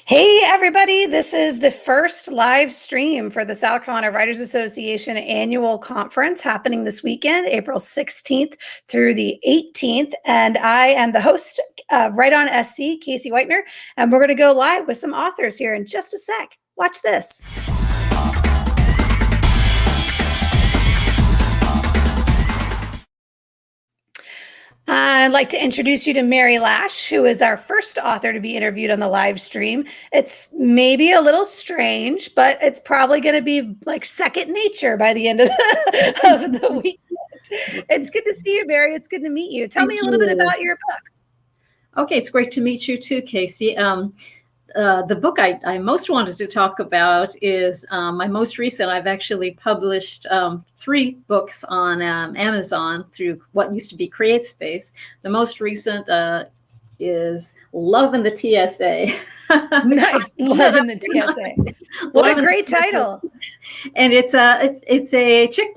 Hey, everybody. This is the first live stream for the South Carolina Writers Association annual conference happening this weekend, April 16th through the 18th. And I am the host of Write On SC, Kasie Whitener, and we're going to go live with some authors here in just a sec. Watch this. I'd like to introduce you to Mary Lash, who is our first author to be interviewed on the live stream. It's maybe a little strange, but it's probably going to be like second nature by the end of the weekend. It's good to see you, Mary. It's good to meet you. Tell me a little bit about your book. Okay, it's great to meet you too, Kasie. The book I most wanted to talk about is my most recent. I've actually published 3 books on Amazon through what used to be CreateSpace. The most recent is Love in the TSA. Nice, Love in the TSA. What a great title! And it's a chick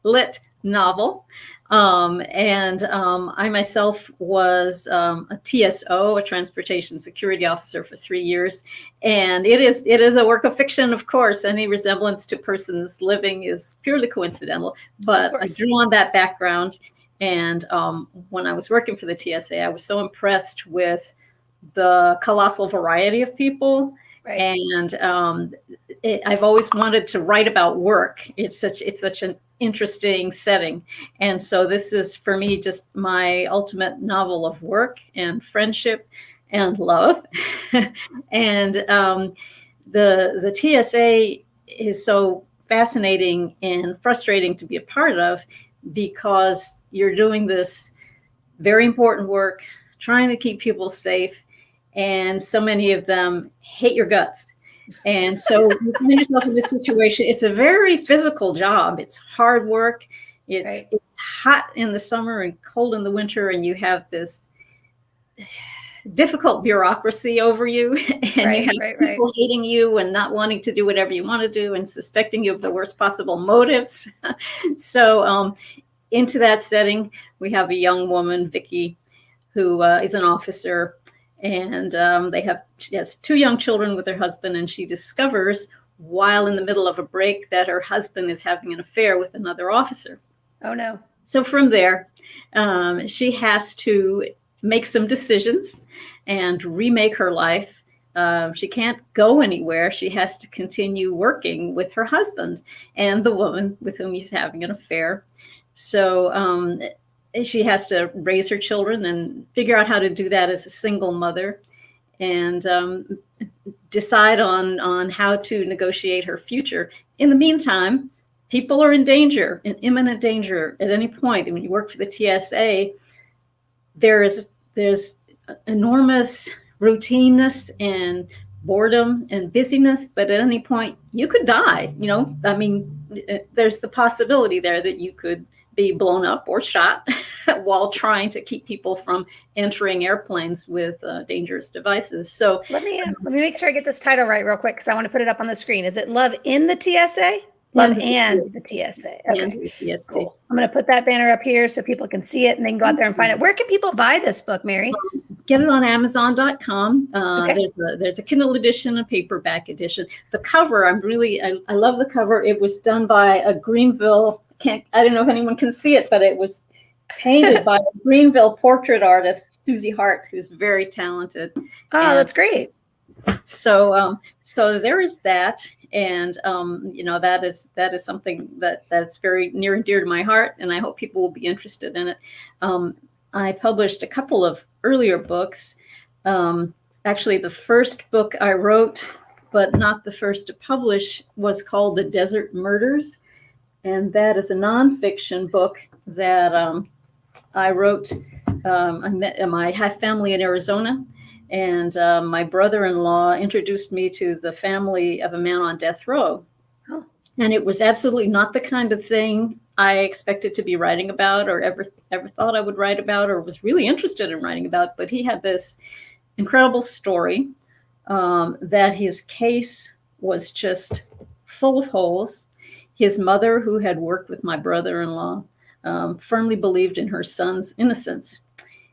lit novel. I myself was a TSO, a transportation security officer, for 3 years. And it is a work of fiction, of course. Any resemblance to persons living is purely coincidental. But I drew on that background. And when I was working for the TSA, I was so impressed with the colossal variety of people. Right. And I've always wanted to write about work. It's such an interesting setting. And so this is, for me, just my ultimate novel of work and friendship and love. And the TSA is so fascinating and frustrating to be a part of, because you're doing this very important work, trying to keep people safe, and so many of them hate your guts. And so you find yourself in this situation. It's a very physical job. It's hard work. It's hot in the summer and cold in the winter, and you have this difficult bureaucracy over you, and you have people hating you and not wanting to do whatever you want to do and suspecting you of the worst possible motives. So into that setting, we have a young woman, Vicky, who is an officer. And she has 2 young children with her husband, and she discovers while in the middle of a break that her husband is having an affair with another officer. Oh, no. So from there, she has to make some decisions and remake her life. She can't go anywhere. She has to continue working with her husband and the woman with whom he's having an affair. So she has to raise her children and figure out how to do that as a single mother, and decide on how to negotiate her future. In the meantime, people are in danger, in imminent danger at any point. And when you work for the TSA, there's enormous routineness and boredom and busyness, but at any point you could die. There's the possibility there that you could be blown up or shot while trying to keep people from entering airplanes with dangerous devices. So let me make sure I get this title right real quick, because I want to put it up on the screen. Is it Love in the TSA? Love and the TSA. Okay, cool. I'm going to put that banner up here so people can see it and they can go out there and find it. Where can people buy this book, Mary? Get it on Amazon.com. There's a Kindle edition, a paperback edition. The cover, I love the cover. It was done by a Greenville. I don't know if anyone can see it, but it was painted by a Greenville portrait artist, Susie Hart, who's very talented. Oh, that's great. So there is that. And, that is something that's very near and dear to my heart, and I hope people will be interested in it. I published a couple of earlier books. Actually, the first book I wrote, but not the first to publish, was called The Desert Murders. And that is a nonfiction book that I wrote. I have family in Arizona, and my brother-in-law introduced me to the family of a man on death row. Oh. And it was absolutely not the kind of thing I expected to be writing about, or ever thought I would write about, or was really interested in writing about. But he had this incredible story that his case was just full of holes. His mother, who had worked with my brother-in-law, firmly believed in her son's innocence.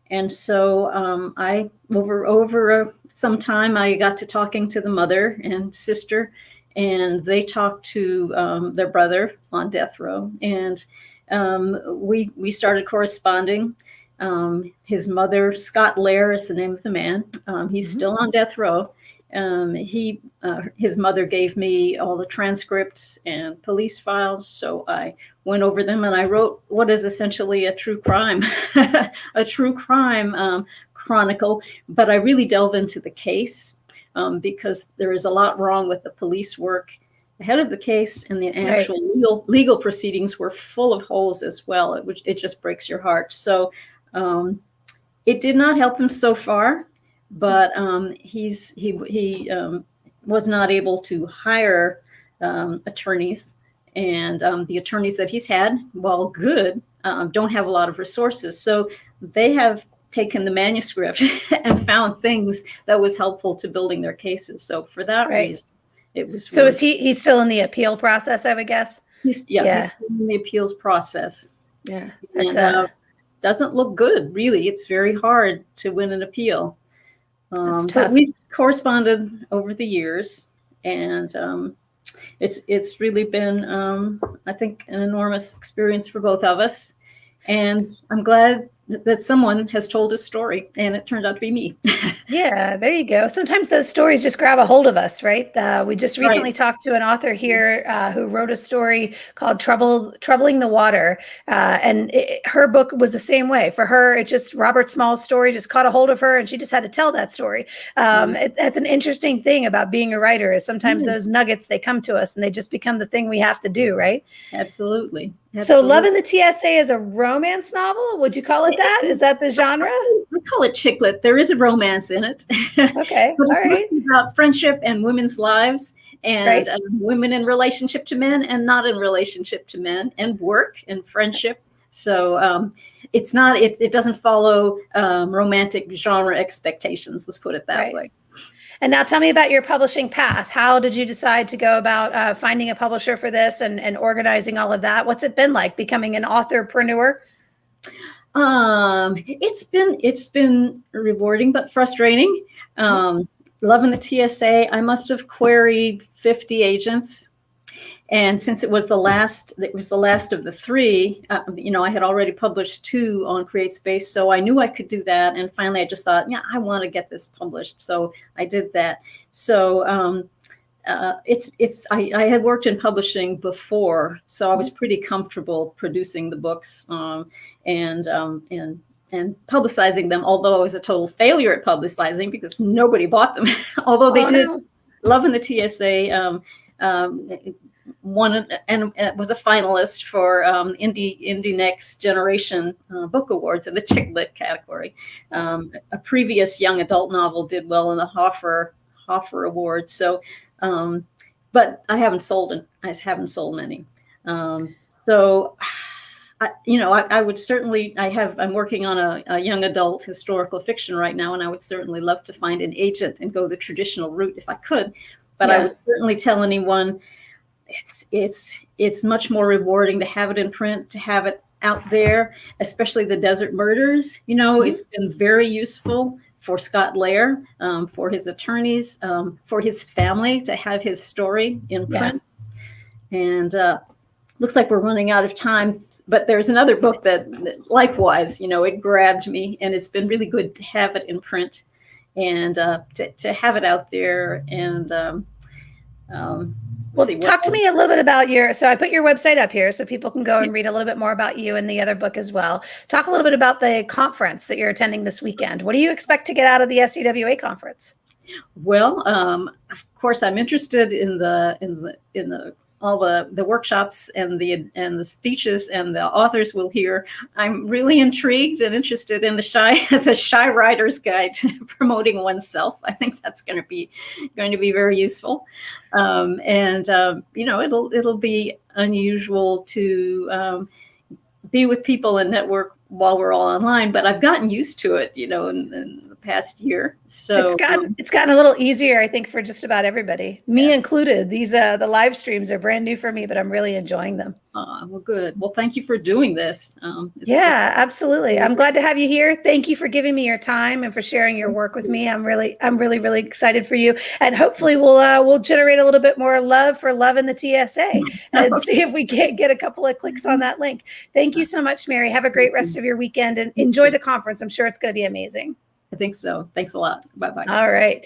And so I over some time I got to talking to the mother and sister, and they talked to their brother on death row, and we started corresponding. His mother, Scott Lair, is the name of the man. He's still on death row. His mother gave me all the transcripts and police files, so I went over them and I wrote what is essentially a true crime, a true crime chronicle. But I really delve into the case because there is a lot wrong with the police work ahead of the case, and the actual legal proceedings were full of holes as well. It just breaks your heart. So it did not help him so far, but he was not able to hire attorneys, and the attorneys that he's had, while good, don't have a lot of resources. So they have taken the manuscript and found things that was helpful to building their cases. So for that reason, it was. So is he's still in the appeal process, I would guess? He's still in the appeals process. Yeah. And doesn't look good, really. It's very hard to win an appeal. But we've corresponded over the years, and it's really been, I think, an enormous experience for both of us. And I'm glad that someone has told his story, and it turned out to be me. Yeah, there you go. Sometimes those stories just grab a hold of us, right? We just recently talked to an author here who wrote a story called Troubling the Water. And her book was the same way. For her, it just, Robert Small's story just caught a hold of her, and she just had to tell that story. That's an interesting thing about being a writer, is sometimes those nuggets, they come to us and they just become the thing we have to do, right? Absolutely. So Love in the TSA is a romance novel? Would you call it that? Is that the genre? We call it chick lit. There is a romance in it. Okay. But it's mostly about friendship and women's lives, and women in relationship to men and not in relationship to men, and work and friendship. So it's not, it doesn't follow romantic genre expectations. Let's put it that way. And now tell me about your publishing path. How did you decide to go about finding a publisher for this and organizing all of that? What's it been like becoming an authorpreneur? It's been rewarding but frustrating. Love in the TSA, I must have queried 50 agents. And since it was the last of the three, I had already published 2 on CreateSpace, so I knew I could do that. And finally, I just thought, yeah, I want to get this published, so I did that. So I had worked in publishing before, so I was pretty comfortable producing the books and publicizing them. Although I was a total failure at publicizing because nobody bought them. Although they did. Love in the TSA. Won and was a finalist for Indie Next Generation Book Awards in the chick lit category. A previous young adult novel did well in the Hoffer Awards. So, but I haven't sold many. So, I would certainly. I'm working on a young adult historical fiction right now, and I would certainly love to find an agent and go the traditional route if I could. But I would certainly tell anyone. It's much more rewarding to have it in print, to have it out there, especially the Desert Murders. It's been very useful for Scott Lair, for his attorneys, for his family to have his story in print. And looks like we're running out of time, but there's another book that likewise, it grabbed me, and it's been really good to have it in print and to have it out there. And well, talk to me a little bit about so I put your website up here so people can go and read a little bit more about you and the other book as well. Talk a little bit about the conference that you're attending this weekend. What do you expect to get out of the SCWA conference? Well, of course, I'm interested in all the workshops and the speeches and the authors we'll hear. I'm really intrigued and interested in the Shy Writer's Guide to Promoting Oneself. I think that's going to be very useful, and it'll be unusual to be with people and network while we're all online. But I've gotten used to it, in the past year. So it's gotten a little easier, I think, for just about everybody, me included. These the live streams are brand new for me, but I'm really enjoying them. Well, good. Well, thank you for doing this. Absolutely. I'm glad to have you here. Thank you for giving me your time and for sharing your work with me. I'm really excited for you. And hopefully we'll generate a little bit more love for Love in the TSA and see if we can't get a couple of clicks on that link. Thank you so much, Mary. Have a great rest of your weekend and enjoy the conference. I'm sure it's going to be amazing. I think so. Thanks a lot. Bye-bye. All right.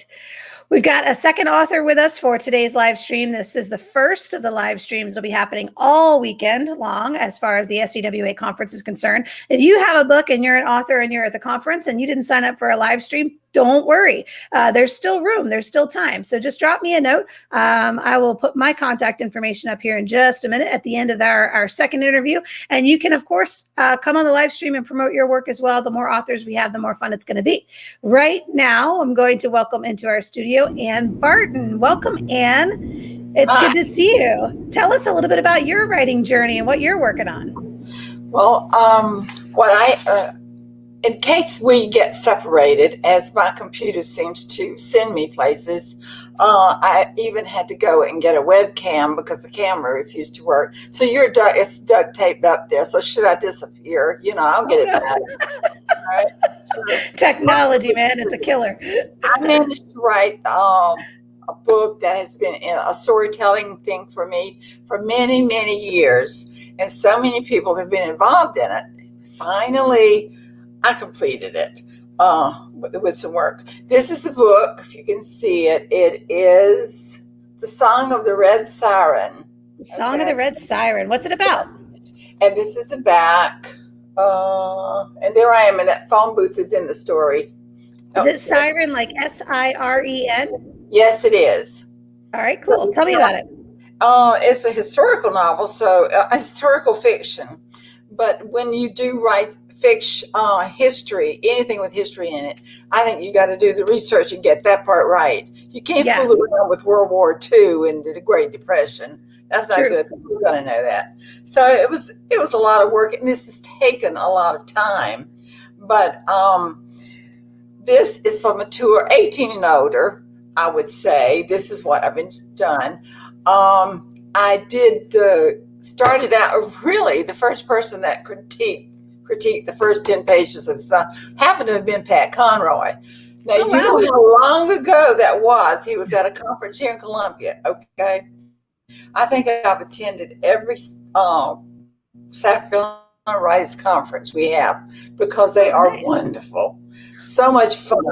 We've got a second author with us for today's live stream. This is the first of the live streams that'll be happening all weekend long as far as the SCWA conference is concerned. If you have a book and you're an author and you're at the conference and you didn't sign up for a live stream, don't worry. There's still room. There's still time. So just drop me a note. I will put my contact information up here in just a minute at the end of our second interview. And you can, of course, come on the live stream and promote your work as well. The more authors we have, the more fun it's going to be. Right now, I'm going to welcome into our studio Ann Barton. Welcome, Ann. It's good to see you. Tell us a little bit about your writing journey and what you're working on. Well, in case we get separated, as my computer seems to send me places, I even had to go and get a webcam because the camera refused to work. So it's duct taped up there. So should I disappear? I'll get it back. All right. So, technology, man, it's a killer. I managed to write a book that has been a storytelling thing for me for many, many years. And so many people have been involved in it. Finally, I completed it with some work. This is the book, if you can see it. It is The Song of the Red Siren. The Song of the Red Siren. What's it about? And this is the back. And there I am, and that phone booth is in the story. Is it Siren like SIREN? Yes, it is. All right, cool. Tell me about it. It's a historical novel, so historical fiction. But when you do write fiction, history, anything with history in it, I think you got to do the research and get that part right. You can't fool around with World War II and the Great Depression. That's not good. You're going to know that. So it was a lot of work, and this has taken a lot of time. But this is for mature 18 and older, I would say. This is what I've been done. I started out really the first person that critiqued the first 10 pages of the song happened to have been Pat Conroy. Now, you know how long ago that was. He was at a conference here in Columbia, okay? I think I've attended every South Carolina Writers Conference we have because they are wonderful. So much fun,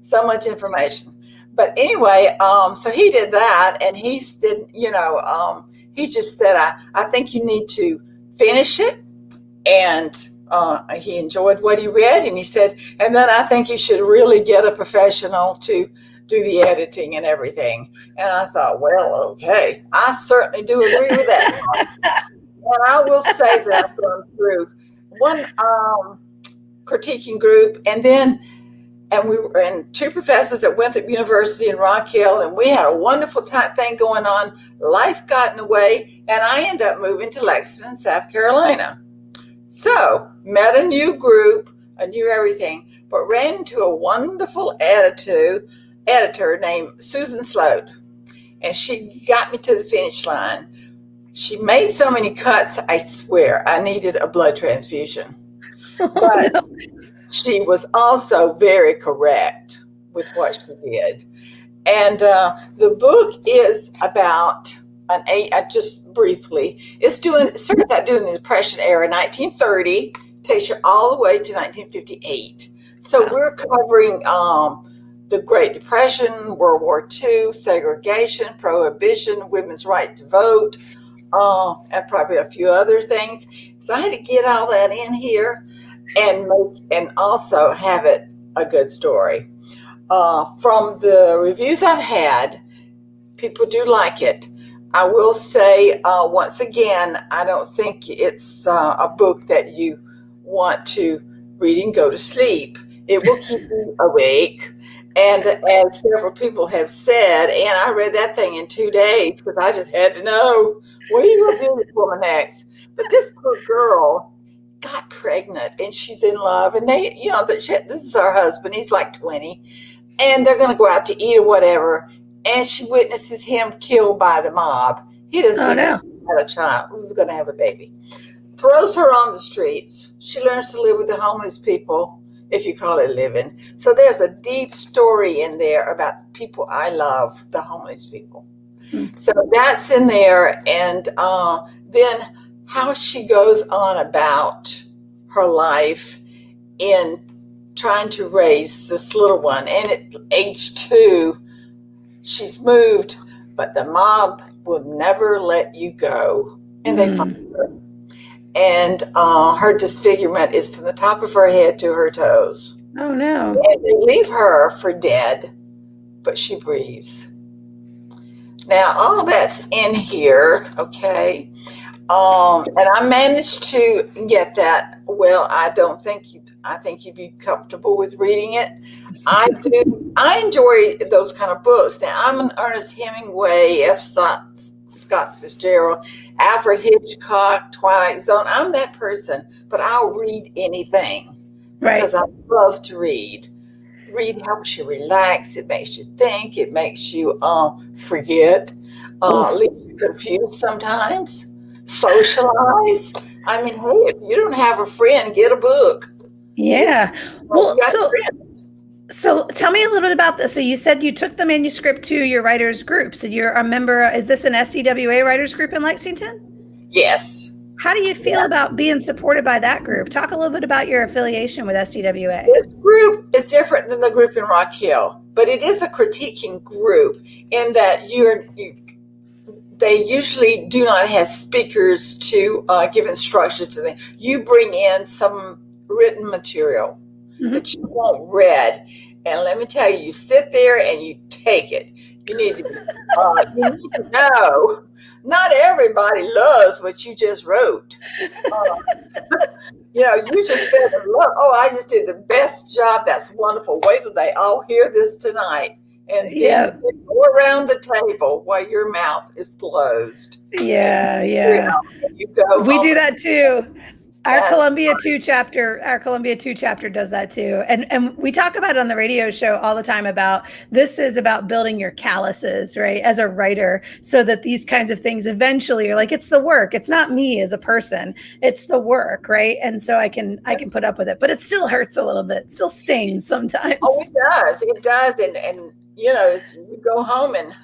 so much information. But anyway, so he did that, and he just said, I think you need to finish it, and he enjoyed what he read, and he said, and then I think you should really get a professional to do the editing and everything. And I thought, well, okay, I certainly do agree with that. And I will say that I've gone through one critiquing group, and we were in two professors at Winthrop University in Rock Hill, and we had a wonderful thing going on. Life got in the way, and I ended up moving to Lexington, South Carolina. So, met a new group, I knew everything, but ran into a wonderful editor named Susan Sloat, and she got me to the finish line. She made so many cuts, I swear, I needed a blood transfusion. But she was also very correct with what she did. And the book is about just briefly, it starts out doing the Depression era, 1930, takes you all the way to 1958. So we're covering the Great Depression, World War II, segregation, prohibition, women's right to vote, and probably a few other things. So I had to get all that in here and also have it a good story. From the reviews I've had, people do like it. I will say, once again, I don't think it's a book that you want to read and go to sleep. It will keep you awake. And as several people have said, and I read that thing in 2 days because I just had to know, what are you going to do with this woman next? But this poor girl got pregnant and she's in love, and they, this is her husband. He's like 20, and they're going to go out to eat or whatever. And she witnesses him killed by the mob. He doesn't Oh even no. have a child. Who's going to have a baby? Throws her on the streets. She learns to live with the homeless people, if you call it living. So there's a deep story in there about people I love, the homeless people. So that's in there. And then how she goes on about her life in trying to raise this little one. And at age 2, she's moved, but the mob will never let you go. And they find her. And her disfigurement is from the top of her head to her toes. Oh no. And they leave her for dead, but she breathes. Now, all that's in here, okay? And I managed to get that. Well, I think you'd be comfortable with reading it. I do. I enjoy those kind of books. Now, I'm an Ernest Hemingway, F. Scott Fitzgerald, Alfred Hitchcock, Twilight Zone. I'm that person, but I'll read anything because I love to read. Read helps you relax. It makes you think. It makes you forget. Leave you confused sometimes. Socialize. I mean, hey, if you don't have a friend, get a book. Yeah. Well, so tell me a little bit about this. So you said you took the manuscript to your writers group. So you're a member. Is this an SCWA writers group in Lexington? Yes. How do you feel about being supported by that group? Talk a little bit about your affiliation with SCWA. This group is different than the group in Rock Hill, but it is a critiquing group in that they usually do not have speakers to give instructions to them. You bring in some written material that you want read, and let me tell you, you sit there and you take it. You need to know. Not everybody loves what you just wrote. You just said, "Look, I just did the best job. That's wonderful. Wait till they all hear this tonight." And then you go around the table while your mouth is closed. Yeah. You go. We do that too. Our Columbia 2 chapter does that too. And we talk about it on the radio show all the time about this is about building your calluses, right? As a writer, so that these kinds of things eventually are like, it's the work. It's not me as a person. It's the work, right? And so I can put up with it, but it still hurts a little bit. It still stings sometimes. Oh, it does. It does. And you go home and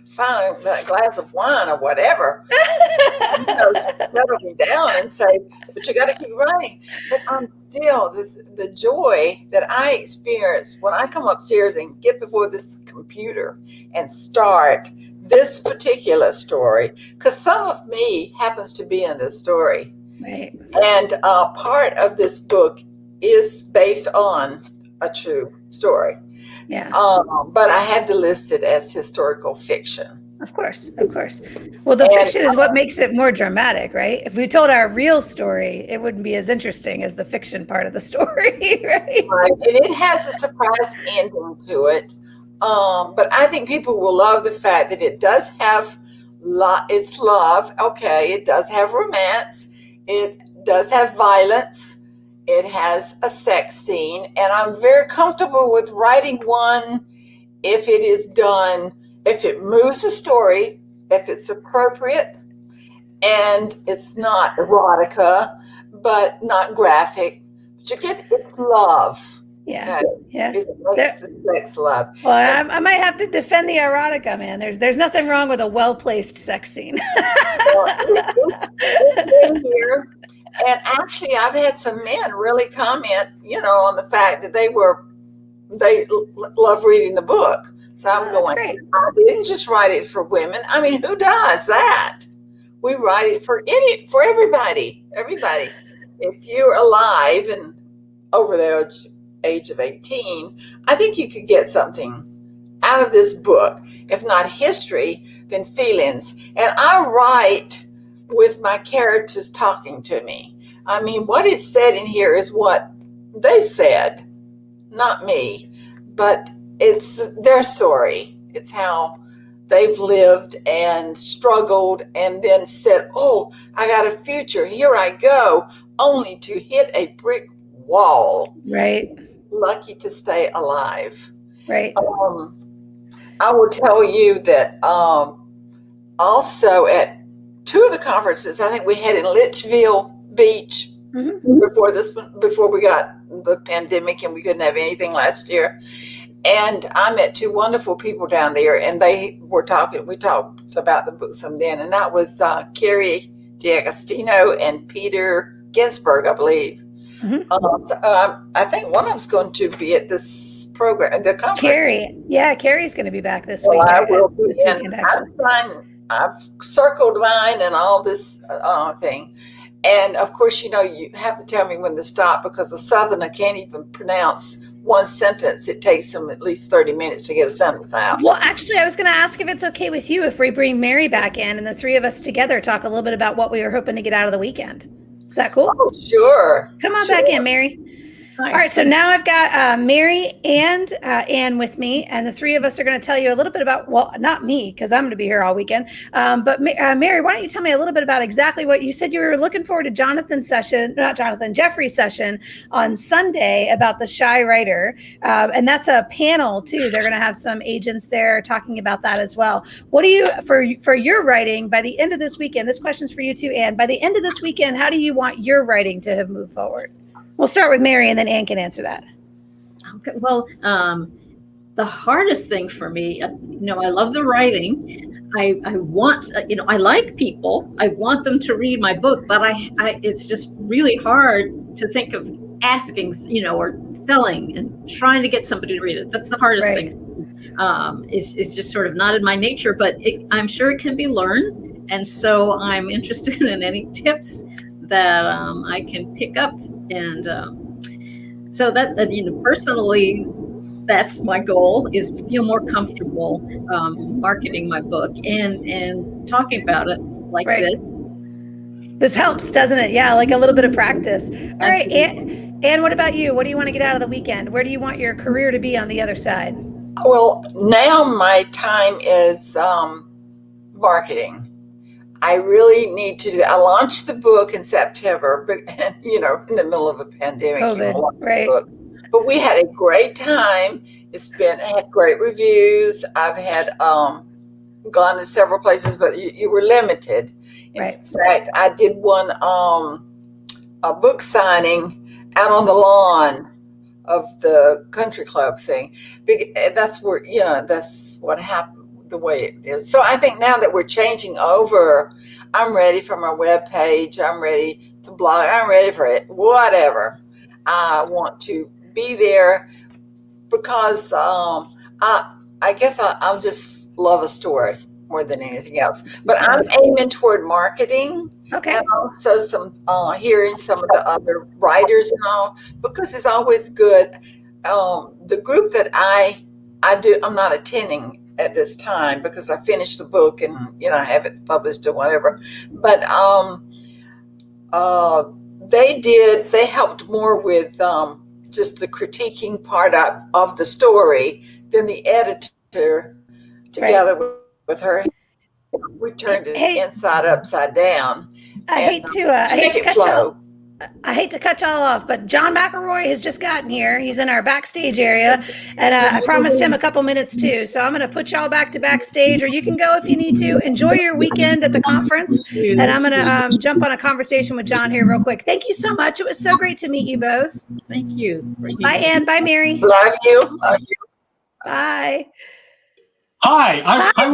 find that glass of wine or whatever, just settle me down and say, but you got to keep writing. But I'm still, the joy that I experience when I come upstairs and get before this computer and start this particular story, because some of me happens to be in this story. Right. And part of this book is based on a true story. Yeah. But I had to list it as historical fiction. Of course. Well, the fiction is what makes it more dramatic, right? If we told our real story, it wouldn't be as interesting as the fiction part of the story, right? Right. And it has a surprise ending to it. But I think people will love the fact that it does have it's love. Okay. It does have romance. It does have violence. It has a sex scene. And I'm very comfortable with writing one if it is done, if it moves the story, if it's appropriate, and it's not erotica, but not graphic. But you get it's love. Yeah. It makes the sex love. Well, I might have to defend the erotica, man. There's nothing wrong with a well-placed sex scene. It's in here. And actually, I've had some men really comment, on the fact that they love reading the book. So I'm going, great. I didn't just write it for women. I mean, who does that? We write it for everybody. Everybody. If you're alive and over the age of 18, I think you could get something out of this book. If not history, then feelings. And I write with my characters talking to me. I mean, what is said in here is what they said, not me, but it's their story. It's how they've lived and struggled and then said, oh, I got a future, here I go, only to hit a brick wall. Right. Lucky to stay alive. Right. I will tell you that also at two of the conferences, I think we had in Litchfield Beach before we got the pandemic and we couldn't have anything last year. And I met two wonderful people down there, and they were talking. We talked about the book some then, and that was Carrie D'Agostino and Peter Ginsburg, I believe. I think one of them's going to be at this program, the conference. Carrie's going to be back this well, week. I will be. This weekend, actually. I've circled mine and all this thing. And of course, you have to tell me when to stop, because a Southerner can't even pronounce one sentence. It takes them at least 30 minutes to get a sentence out. Well, actually, I was going to ask if it's okay with you if we bring Mary back in and the three of us together talk a little bit about what we were hoping to get out of the weekend. Is that cool? Oh, sure. Come on back in, Mary. Hi. All right, so now I've got Mary and Ann with me, and the three of us are going to tell you a little bit about, well, not me, because I'm going to be here all weekend, but Mary, why don't you tell me a little bit about exactly what you said you were looking forward to Jeffrey's session on Sunday about the shy writer, and that's a panel too. They're going to have some agents there talking about that as well. What do you, for your writing, by the end of this weekend, this question's for you too, Ann, by the end of this weekend, how do you want your writing to have moved forward? We'll start with Mary, and then Ann can answer that. Okay. Well, the hardest thing for me, I love the writing. I want, I like people. I want them to read my book, but it's just really hard to think of asking, or selling and trying to get somebody to read it. That's the hardest thing. It's just sort of not in my nature, but I'm sure it can be learned. And so I'm interested in any tips that I can pick up. And so that, personally, that's my goal, is to feel more comfortable marketing my book and talking about it like this. This helps, doesn't it? Yeah, like a little bit of practice. All right, Ann, what about you? What do you want to get out of the weekend? Where do you want your career to be on the other side? Well, now my time is marketing. I really need to do that. I launched the book in September, but in the middle of a pandemic, COVID, right? But we had a great time. Had great reviews. I've had gone to several places, but you were limited. In fact, I did one a book signing out on the lawn of the country club thing. That's where that's what happened. The way it is. So I think now that we're changing over, I'm ready for my webpage. I'm ready to blog. I'm ready for it. Whatever. I want to be there because I guess I'll just love a story more than anything else. But I'm aiming toward marketing. Okay. And also some hearing some of the other writers and all, because it's always good. The group that I do, I'm not attending at this time because I finished the book and I have it published or whatever. But they helped more with just the critiquing part of the story than the editor together with her. We turned it inside upside down. I hate to cut y'all off, but John McIlroy has just gotten here. He's in our backstage area, and I promised him a couple minutes too. So I'm going to put y'all back to backstage, or you can go if you need to. Enjoy your weekend at the conference, and I'm going to jump on a conversation with John here real quick. Thank you so much. It was so great to meet you both. Thank you. Bye, Ann. Bye, Mary. Love you. Bye. Hi, I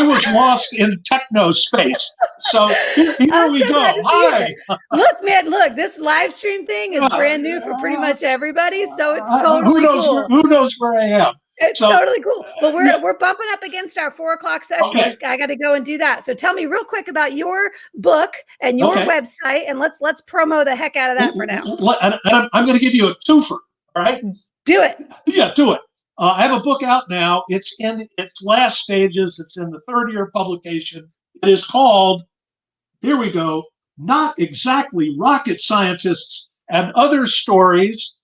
was lost in techno space. So here we go. Hi. Look, this live stream thing is brand new for pretty much everybody. So it's totally cool. Who knows where I am? It's totally cool. But we're bumping up against our 4:00 session. Okay. I got to go and do that. So tell me real quick about your book and your website, and let's promo the heck out of that for now. And I'm going to give you a twofer. All right. Do it. Yeah, do it. I have a book out now. It's in its last stages. It's in the third year of publication. It is called, here we go, Not Exactly Rocket Scientists and Other Stories.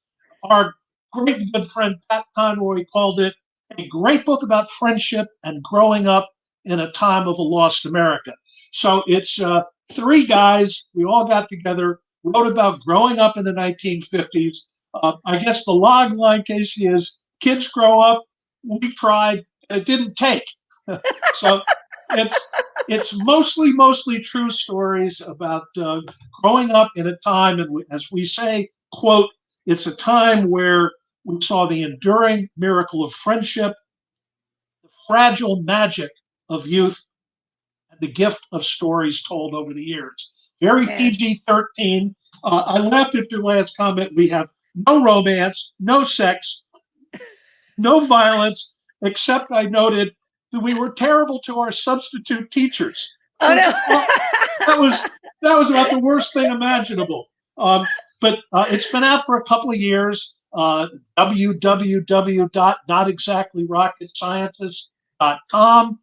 Our great good friend Pat Conroy called it a great book about friendship and growing up in a time of a lost America. So it's three guys, we all got together, wrote about growing up in the 1950s. I guess the log line, Kasie, is kids grow up, we tried, and it didn't take. So it's mostly true stories about growing up in a time, and as we say, quote, it's a time where we saw the enduring miracle of friendship, the fragile magic of youth, and the gift of stories told over the years. Very Yeah. PG-13. I laughed at your last comment. We have no romance, no sex, no violence, except I noted that we were terrible to our substitute teachers. Oh no. That was about the worst thing imaginable. But it's been out for a couple of years. www.notexactlyrocketscientist.com.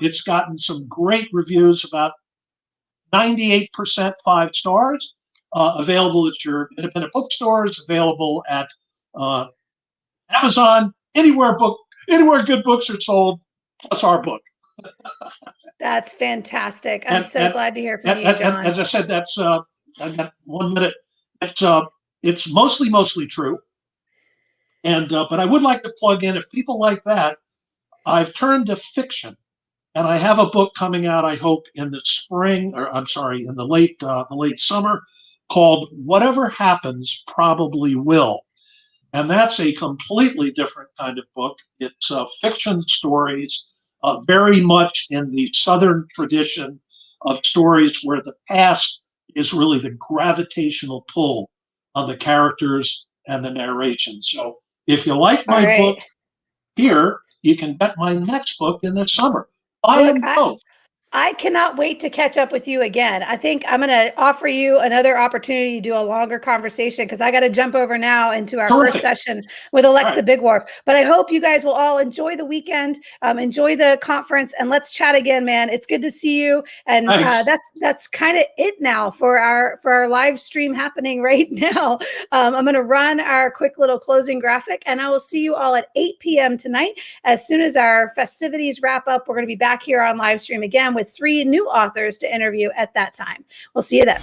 It's gotten some great reviews, about 98% 5 stars. Available at your independent bookstores, available at Amazon, anywhere good books are sold, plus our book. That's fantastic. I'm so glad to hear from you, John. And as I said, that's I got 1 minute. It's mostly true. And but I would like to plug in, if people like that, I've turned to fiction, and I have a book coming out, I hope, in the spring, or I'm sorry, in the late summer, called Whatever Happens Probably Will. And that's a completely different kind of book. It's fiction stories, very much in the Southern tradition of stories where the past is really the gravitational pull on the characters and the narration. So if you like my book here, you can get my next book in the summer. Buy them both. I cannot wait to catch up with you again. I think I'm going to offer you another opportunity to do a longer conversation, because I got to jump over now into our first session with Alexa Bigwharf. But I hope you guys will all enjoy the weekend, enjoy the conference, and let's chat again, man. It's good to see you. And that's kind of it now for our live stream happening right now. I'm going to run our quick little closing graphic, and I will see you all at 8 p.m. tonight. As soon as our festivities wrap up, we're going to be back here on live stream again with 3 new authors to interview at that time. We'll see you then.